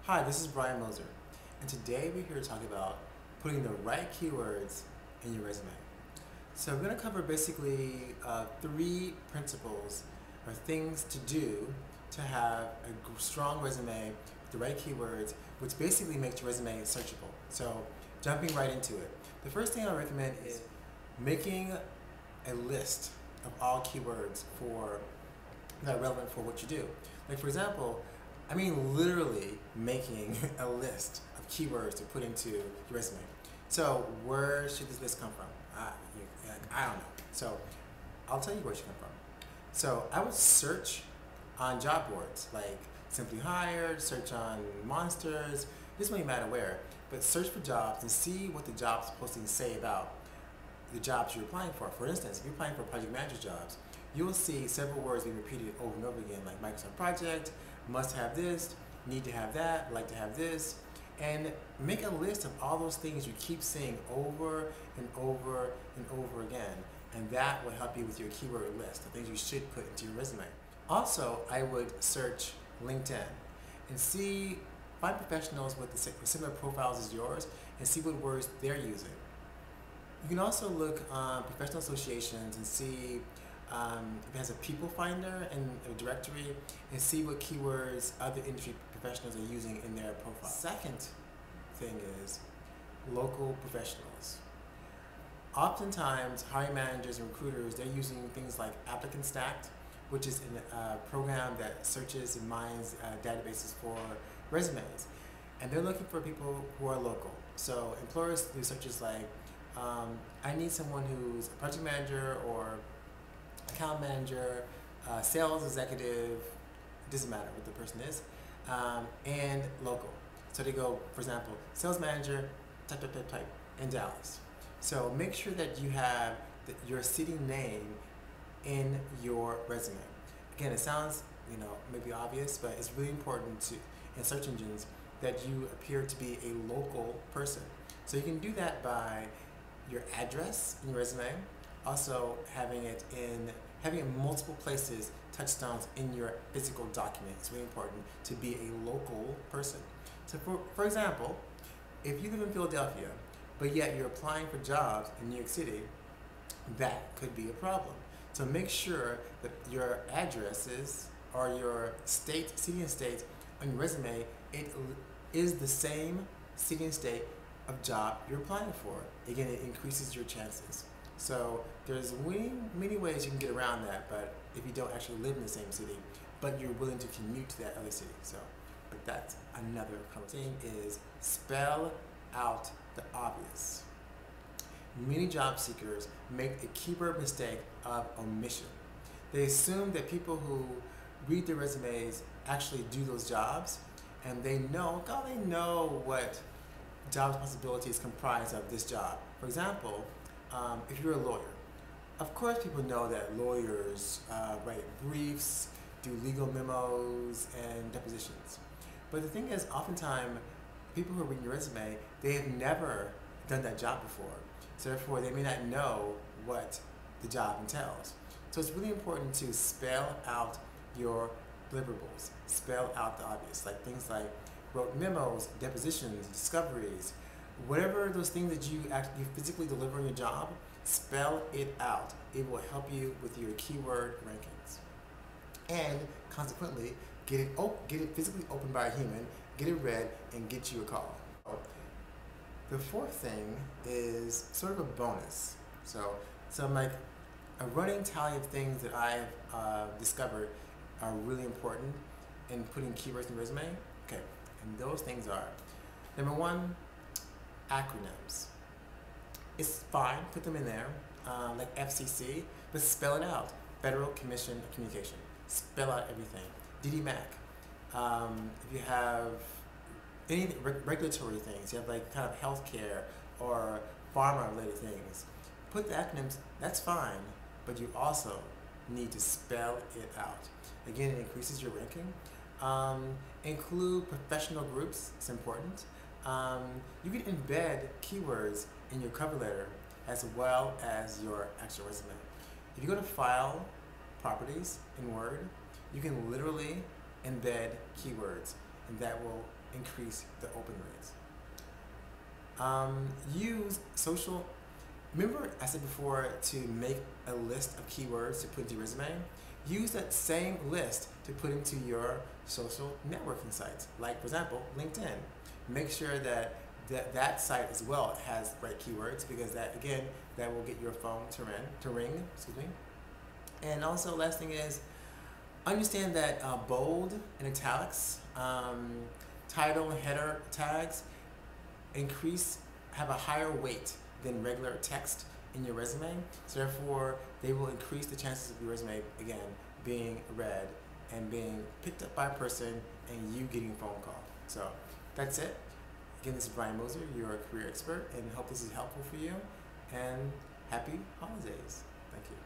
Hi, this is Brian Moser, and today we're here to talk about putting the right keywords in your resume. So we're going to cover basically three principles or things to do to have a strong resume with the right keywords, which basically makes your resume searchable. So jumping right into it. The first thing I recommend is making a list of all keywords that are relevant for what you do. Like for example, I mean literally making a list of keywords to put into your resume. So where should this list come from? I don't know. So I'll tell you where it should come from. So I would search on job boards like Simply Hired, search on Monsters, this doesn't matter where, but search for jobs and see what the jobs postings say about the jobs you're applying for. For instance, if you're applying for project manager jobs, you'll see several words being repeated over and over again, like Microsoft Project, must have this, need to have that, like to have this, and make a list of all those things you keep seeing over and over and over again, and that will help you with your keyword list, the things you should put into your resume. Also, I would search LinkedIn and find professionals with similar profiles as yours and see what words they're using. You can also look on professional associations and see if it has a people finder and a directory and see what keywords other industry professionals are using in their profile. Second thing is local professionals. Oftentimes, hiring managers and recruiters, they're using things like Applicant Stack, which is a program that searches and mines databases for resumes. And they're looking for people who are local. So employers do searches like, I need someone who's a project manager or account manager, sales executive, doesn't matter what the person is, and local. So they go, for example, sales manager, type, in Dallas. So make sure that you have your city name in your resume. Again, it sounds, maybe obvious, but it's really important in search engines that you appear to be a local person. So you can do that by your address in your resume, also having it in multiple places, touchstones in your physical document. It's really important to be a local person. So for example, if you live in Philadelphia, but yet you're applying for jobs in New York City, that could be a problem. So make sure that your addresses or your city and state on your resume, it is the same city and state of job you're applying for. Again, it increases your chances. So there's many ways you can get around that, but if you don't actually live in the same city, but you're willing to commute to that other city. But that's another conversation. Is spell out the obvious. Many job seekers make a keyword mistake of omission. They assume that people who read their resumes actually do those jobs, and they know what job responsibilities comprise of this job. For example, if you're a lawyer, of course people know that lawyers write briefs, do legal memos, and depositions. But the thing is, oftentimes, people who are reading your resume, they have never done that job before. So therefore, they may not know what the job entails. So it's really important to spell out your deliverables, spell out the obvious, like things like wrote memos, depositions, discoveries, whatever those things that you physically deliver in your job, spell it out. It will help you with your keyword rankings. And consequently, get it physically opened by a human, get it read, and get you a call. The fourth thing is sort of a bonus. So like a running tally of things that I've discovered are really important in putting keywords in your resume. Okay, and those things are, number one, acronyms. It's fine, put them in there, like FCC, but spell it out. Federal Commission of Communication. Spell out everything. DDMAC. If you have any regulatory things, you have like kind of healthcare or pharma related things, put the acronyms, that's fine, but you also need to spell it out. Again, it increases your ranking. Include professional groups, it's important. You can embed keywords in your cover letter as well as your actual resume. If you go to File, Properties in Word, you can literally embed keywords, and that will increase the open rates. Use social. Remember, I said before to make a list of keywords to put into your resume. Use that same list to put into your social networking sites. Like, for example, LinkedIn. Make sure that that site as well has right keywords, because that, again, that will get your phone to ring. Excuse me. And also, last thing is, understand that bold and italics, title and header tags have a higher weight than regular text in your resume. So therefore, they will increase the chances of your resume, again, being read and being picked up by a person and you getting a phone call. So that's it. Again, this is Brian Moser, your career expert, and hope this is helpful for you. And happy holidays. Thank you.